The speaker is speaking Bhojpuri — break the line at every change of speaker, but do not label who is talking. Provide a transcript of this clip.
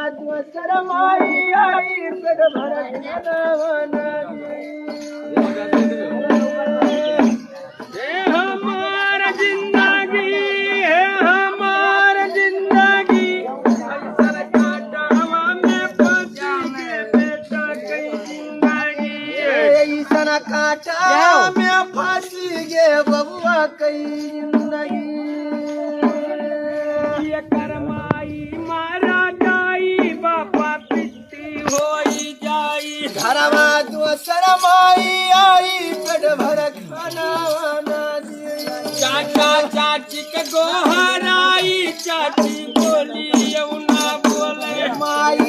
शरमाई आई पेट भर
हे हमार जिंदगी है हमार जिंदगी ऐसा काटावा में फंसी के बेटा कई जिंदगी
ऐसा काटा में फांसी गे बबुआ कई जिंदगी
ये करमाई मारा जाई बापा पिट्टी होई जाई
घरमा शरमाई आई पेट भर खाना
चाचा चाची के गोहराई चाची बोली यमुना बोले
माई